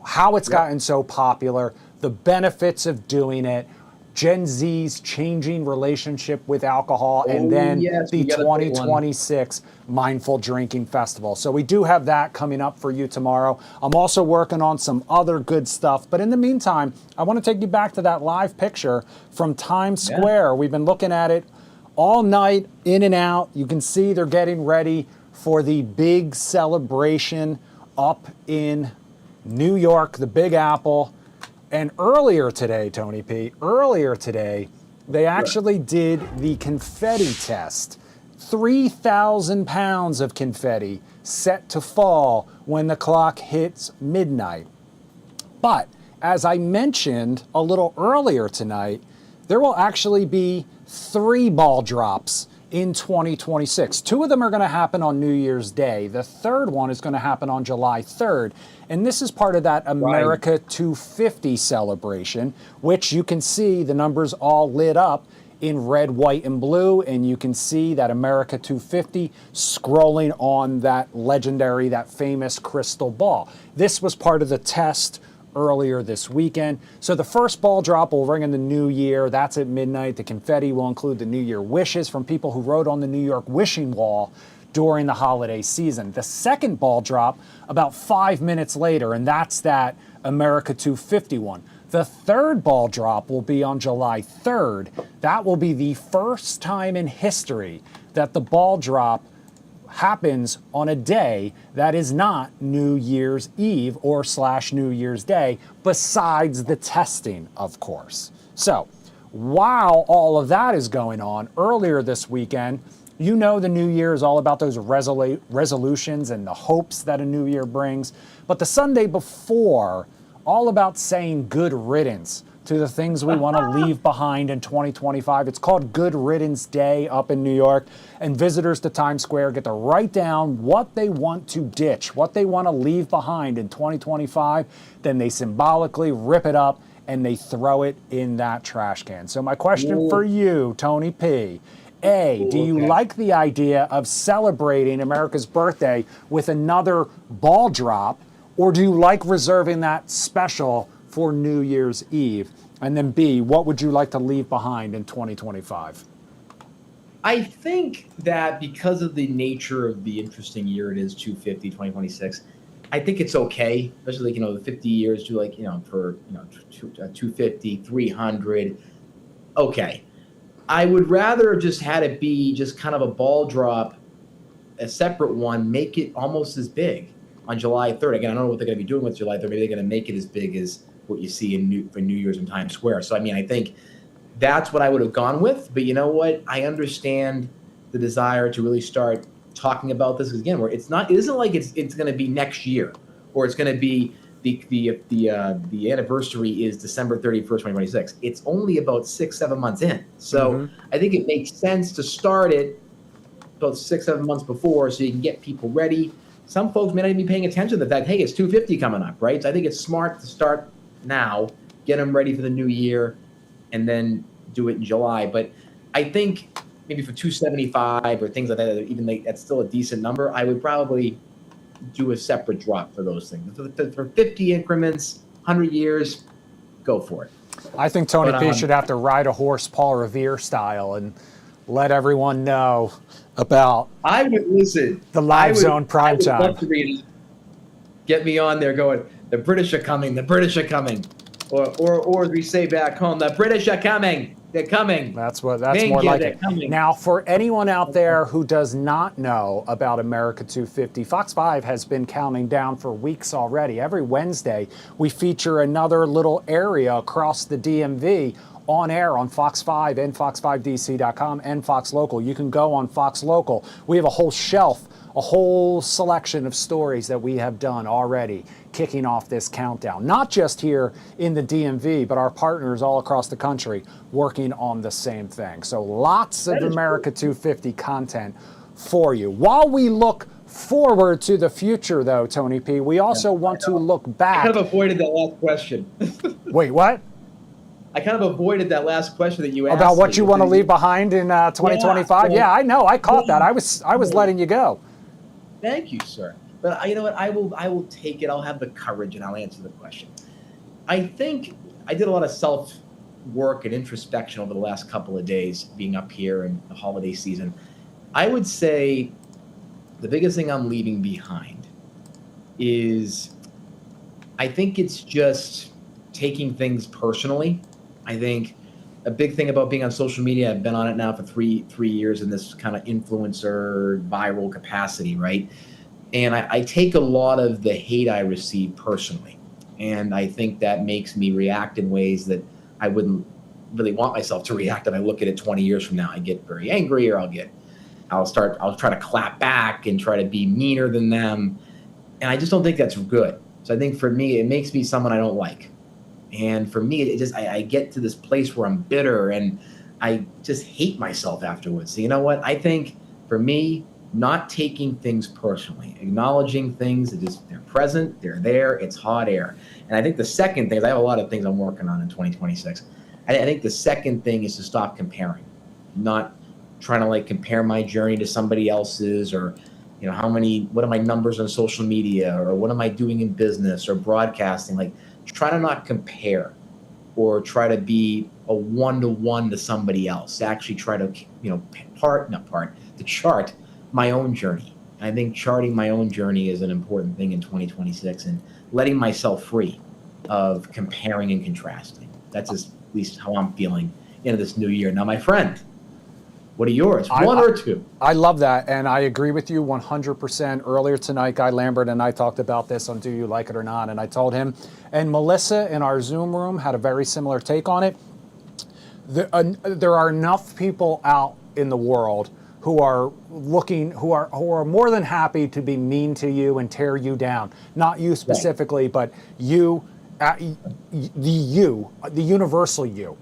A: how it's gotten so popular, the benefits of doing it, Gen Z's changing relationship with alcohol, and then the 2026 Mindful Drinking Festival. So we do have that coming up for you tomorrow. I'm also working on some other good stuff. But in the meantime, I want to take you back to that live picture from Times Square. We've been looking at it all night, in and out. You can see they're getting ready for the big celebration up in New York, the Big Apple. And earlier today, Tony P, they actually did the confetti test. 3,000 pounds of confetti set to fall when the clock hits midnight. But as I mentioned a little earlier tonight, there will actually be 3 ball drops in 2026. 2 of them are going to happen on New Year's Day. The third one is going to happen on July 3rd. And this is part of that America 250 celebration, which you can see the numbers all lit up in red, white, and blue. And you can see that America 250 scrolling on that legendary, that famous crystal ball. This was part of the test earlier this weekend. So the first ball drop will ring in the new year. That's at midnight. The confetti will include the New Year wishes from people who wrote on the New York wishing wall during the holiday season. The second ball drop about 5 minutes later, and that's that America 250 one. The third ball drop will be on July 3rd. That will be the first time in history that the ball drop happens on a day that is not New Year's Eve or / New Year's Day, besides the testing, of course. So while all of that is going on, earlier this weekend, you know the new year is all about those resolutions and the hopes that a new year brings. But the Sunday before, all about saying good riddance to the things we want to leave behind in 2025. It's called Good Riddance Day up in New York. And visitors to Times Square get to write down what they want to ditch, what they want to leave behind in 2025. Then they symbolically rip it up and they throw it in that trash can. So my question for you, Tony P. A, do you like the idea of celebrating America's birthday with another ball drop, or do you like reserving that special for New Year's Eve? And then B, what would you like to leave behind in 2025?
B: I think that because of the nature of the interesting year it is, 250, 2026, I think it's okay, especially the 50 years do for 250, 300. Okay. I would rather just had it be just kind of a ball drop, a separate one, make it almost as big on July 3rd. Again, I don't know what they're going to be doing with July 3rd. Maybe they're going to make it as big as what you see for New Year's in Times Square. So, I think that's what I would have gone with. But you know what? I understand the desire to really start talking about this. Because again, it isn't like it's going to be next year, or it's going to be the anniversary is December 31st, 2026. It's only about 6-7 months in. So I think it makes sense to start it about 6-7 months before, so you can get people ready. Some folks may not even be paying attention to the fact, hey, it's 250 coming up, right? So I think it's smart to start now, get them ready for the new year, and then do it in July. But I think maybe for 275 or things like that, even that's still a decent number, I would probably do a separate drop for those things. For 50 increments, 100 years, go for it.
A: I think Tony P should have to ride a horse Paul Revere style and let everyone know about
B: I would listen.
A: The live zone prime time.
B: Get me on there going, the British are coming, the British are coming. Or as we say back home, the British are coming. They're coming.
A: That's more like it. Coming. Now, for anyone out there who does not know about America 250, Fox 5 has been counting down for weeks already. Every Wednesday, we feature another little area across the DMV on air on Fox 5 and fox5dc.com and Fox Local. You can go on Fox Local. We have a whole shelf, a whole selection of stories that we have done already kicking off this countdown. Not just here in the DMV, but our partners all across the country working on the same thing. So lots of America 250 content for you. While we look forward to the future, though, Tony P, we also want to look back.
B: I kind of avoided that last question.
A: Wait, what?
B: I kind of avoided that last question that you asked.
A: About what you want to leave behind in 2025? Yeah, I know. I caught that. I was letting you go.
B: Thank you, sir. But you know what? I will take it. I'll have the courage and I'll answer the question. I think I did a lot of self-work and introspection over the last couple of days being up here in the holiday season. I would say the biggest thing I'm leaving behind is I think it's just taking things personally. I think a big thing about being on social media, I've been on it now for three years in this kind of influencer viral capacity, right? And I take a lot of the hate I receive personally. And I think that makes me react in ways that I wouldn't really want myself to react if I look at it 20 years from now. I get very angry, or I'll try to clap back and try to be meaner than them. And I just don't think that's good. So I think for me, it makes me someone I don't like. And for me, it just I get to this place where I'm bitter and I just hate myself afterwards. So you know what? I think for me, not taking things personally, acknowledging things that they're present, they're there, it's hot air. And I think the second thing is I have a lot of things I'm working on in 2026. I think the second thing is to stop comparing, not trying to compare my journey to somebody else's, or what are my numbers on social media, or what am I doing in business or broadcasting. Try to not compare or try to be a one-to-one to somebody else. Actually try to, to chart my own journey. I think charting my own journey is an important thing in 2026, and letting myself free of comparing and contrasting. That's at least how I'm feeling into this new year. Now, my friend, what are yours? One or two?
A: I love that, and I agree with you 100%. Earlier tonight, Guy Lambert and I talked about this on Do You Like It or Not, and I told him, and Melissa in our Zoom room had a very similar take on it. There are enough people out in the world who are more than happy to be mean to you and tear you down. Not you specifically, but you, the universal you.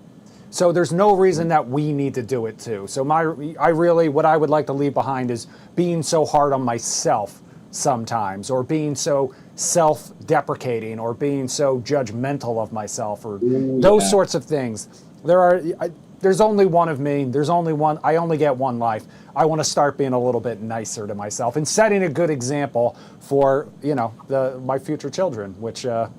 A: So there's no reason that we need to do it too. So what I would like to leave behind is being so hard on myself sometimes, or being so self-deprecating, or being so judgmental of myself, or those sorts of things. There's only one of me. There's only one. I only get one life. I want to start being a little bit nicer to myself and setting a good example for my future children, which are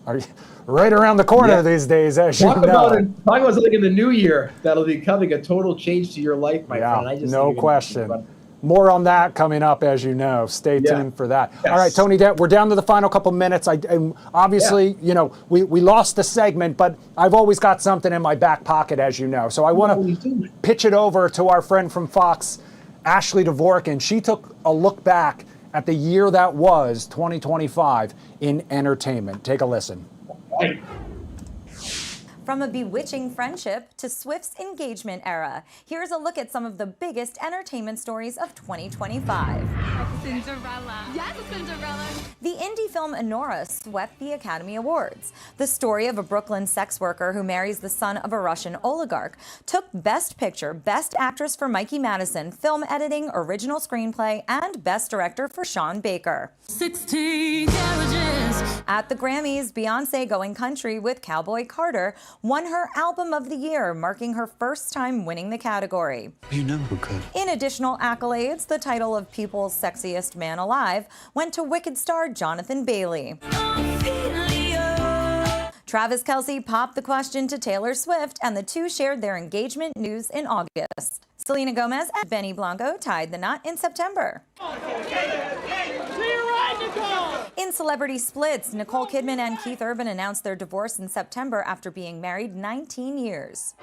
A: right around the corner these days, as you know.
B: Talk about something in the new year that'll be coming, a total change to your life, my friend.
A: No question. More on that coming up, as you know. Stay tuned for that. Yes. All right, Tony, we're down to the final couple minutes. Obviously, we lost the segment, but I've always got something in my back pocket, as you know. So I want to pitch it over to our friend from Fox, Ashley Dvorkin. She took a look back at the year that was 2025 in entertainment. Take a listen.
B: Right.
D: From a bewitching friendship to Swift's engagement era, here's a look at some of the biggest entertainment stories of 2025.
E: Cinderella. Yes, Cinderella.
D: The indie film Anora swept the Academy Awards. The story of a Brooklyn sex worker who marries the son of a Russian oligarch took Best Picture, Best Actress for Mikey Madison, Film Editing, Original Screenplay, and Best Director for Sean Baker.
E: 16 carriages.
D: At the Grammys, Beyoncé going country with Cowboy Carter won her Album of the Year, marking her first time winning the category.
F: You know who could.
D: In additional accolades, the title of People's Sexiest Man Alive went to Wicked star Jonathan Bailey. Travis Kelce popped the question to Taylor Swift, and the two shared their engagement news in August. Selena Gomez and Benny Blanco tied the knot in September. In celebrity splits, Nicole Kidman and Keith Urban announced their divorce in September after being married 19 years.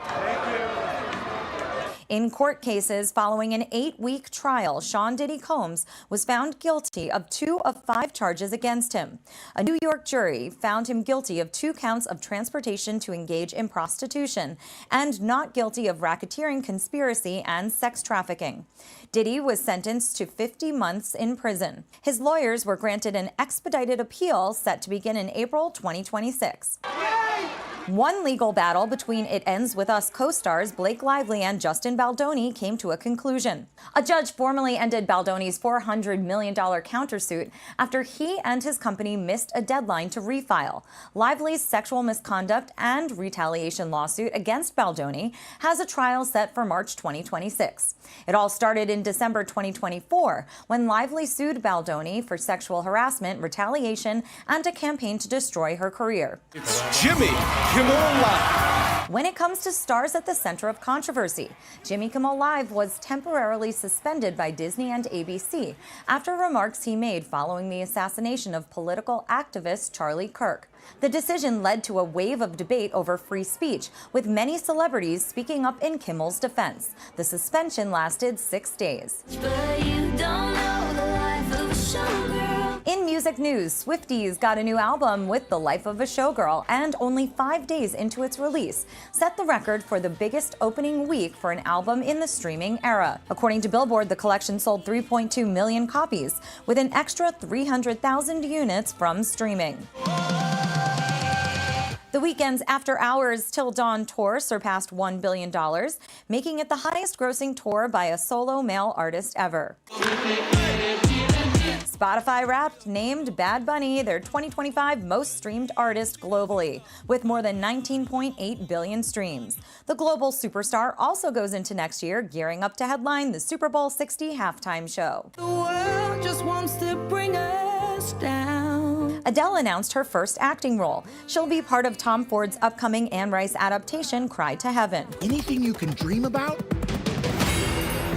D: In court cases following an 8-week trial, Sean Diddy Combs was found guilty of 2 of 5 charges against him. A New York jury found him guilty of 2 counts of transportation to engage in prostitution and not guilty of racketeering, conspiracy, and sex trafficking. Diddy was sentenced to 50 months in prison. His lawyers were granted an expedited appeal set to begin in April 2026. One legal battle between It Ends With Us co-stars Blake Lively and Justin Baldoni came to a conclusion. A judge formally ended Baldoni's $400 million countersuit after he and his company missed a deadline to refile. Lively's sexual misconduct and retaliation lawsuit against Baldoni has a trial set for March 2026. It all started in December 2024 when Lively sued Baldoni for sexual harassment, retaliation, and a campaign to destroy her career.
F: It's Jimmy Kimmel Live.
D: When it comes to stars at the center of controversy, Jimmy Kimmel Live was temporarily suspended by Disney and ABC after remarks he made following the assassination of political activist Charlie Kirk. The decision led to a wave of debate over free speech, with many celebrities speaking up in Kimmel's defense. The suspension lasted 6 days.
G: But you don't know the life of a showgirl.
D: In music news, Swifties got a new album with The Life of a Showgirl, and only 5 days into its release, set the record for the biggest opening week for an album in the streaming era. According to Billboard, the collection sold 3.2 million copies, with an extra 300,000 units from streaming. The Weeknd's After Hours Till Dawn tour surpassed $1 billion, making it the highest-grossing tour by a solo male artist ever. Spotify Wrapped named Bad Bunny their 2025 most streamed artist globally, with more than 19.8 billion streams. The global superstar also goes into next year gearing up to headline the Super Bowl 60 halftime show.
G: The world just wants to bring us down.
D: Adele announced her first acting role. She'll be part of Tom Ford's upcoming Anne Rice adaptation, Cry to Heaven.
H: Anything you can dream about,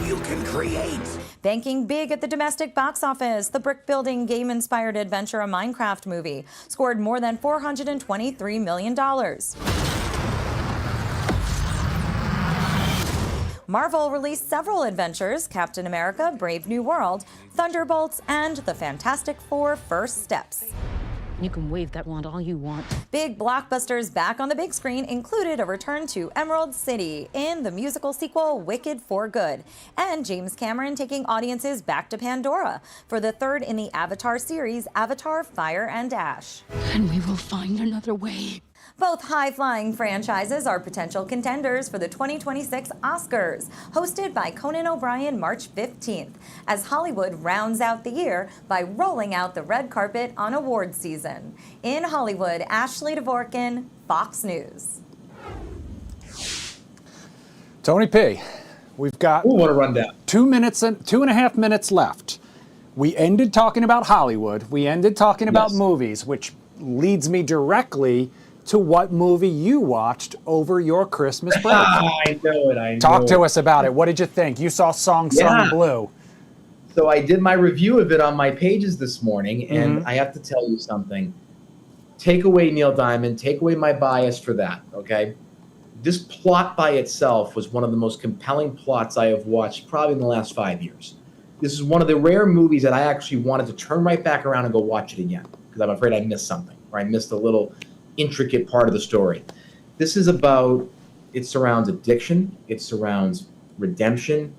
H: you can create.
D: Banking big at the domestic box office, the brick-building, game-inspired adventure, a Minecraft movie, scored more than $423 million. Marvel released several adventures: Captain America, Brave New World, Thunderbolts, and The Fantastic Four: First Steps.
I: You can wave that wand all you want.
D: Big blockbusters back on the big screen included a return to Emerald City in the musical sequel Wicked for Good, and James Cameron taking audiences back to Pandora for the third in the Avatar series, Avatar: Fire and Ash.
I: And we will find another way.
D: Both high-flying franchises are potential contenders for the 2026 Oscars, hosted by Conan O'Brien March 15th, as Hollywood rounds out the year by rolling out the red carpet on award season. In Hollywood, Ashley Dvorkin, Fox News.
A: Tony P., we've got
B: what a rundown.
A: 2 minutes and 2.5 minutes left. We ended talking about Hollywood. We ended talking about movies, which leads me directly to what movie you watched over your Christmas break.
B: I know it.
A: Talk to us about it. What did you think? You saw Song Sung Blue.
B: So I did my review of it on my pages this morning, and I have to tell you something. Take away Neil Diamond, take away my bias for that, okay? This plot by itself was one of the most compelling plots I have watched probably in the last 5 years. This is one of the rare movies that I actually wanted to turn right back around and go watch it again, because I'm afraid I missed something, or I missed a little intricate part of the story. This is about, it surrounds addiction, it surrounds redemption,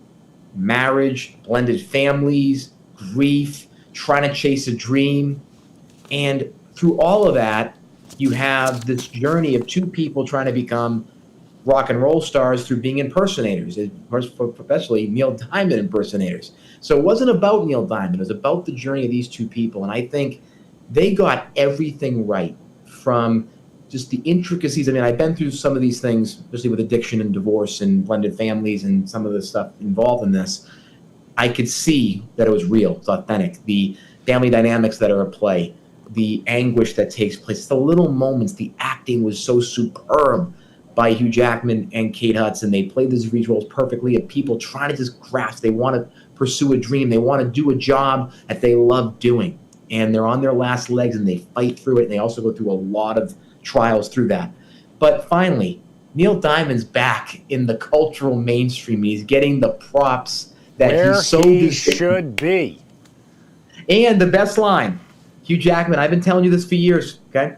B: marriage, blended families, grief, trying to chase a dream. And through all of that, you have this journey of two people trying to become rock and roll stars through being impersonators, especially Neil Diamond impersonators. So it wasn't about Neil Diamond, it was about the journey of these two people. And I think they got everything right, from just the intricacies. I mean, I've been through some of these things, especially with addiction and divorce and blended families and some of the stuff involved in this. I could see that it was real, it's authentic. The family dynamics that are at play, the anguish that takes place, the little moments, the acting was so superb by Hugh Jackman and Kate Hudson. They played these roles perfectly of people trying to just grasp. They want to pursue a dream. They want to do a job that they love doing. And they're on their last legs and they fight through it. And they also go through a lot of trials through that. But finally, Neil Diamond's back in the cultural mainstream. He's getting the props that
A: he should be.
B: And the best line, Hugh Jackman, I've been telling you this for years, okay?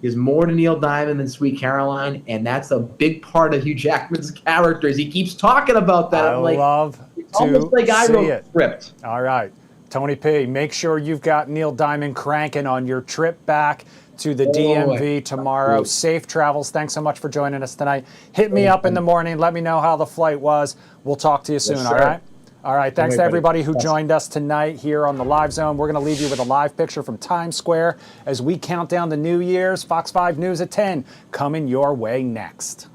B: There's more to Neil Diamond than Sweet Caroline, and that's a big part of Hugh Jackman's character. As he keeps talking about that.
A: I love
B: it's almost like I wrote the script.
A: All right, Tony P, make sure you've got Neil Diamond cranking on your trip back to the DMV tomorrow. Safe travels. Thanks so much for joining us tonight. Hit me up in the morning. Let me know how the flight was. We'll talk to you soon, all right? All right, thanks to everybody who joined us tonight here on the Live Zone. We're going to leave you with a live picture from Times Square as we count down the New Year's. Fox 5 News at 10 coming your way next.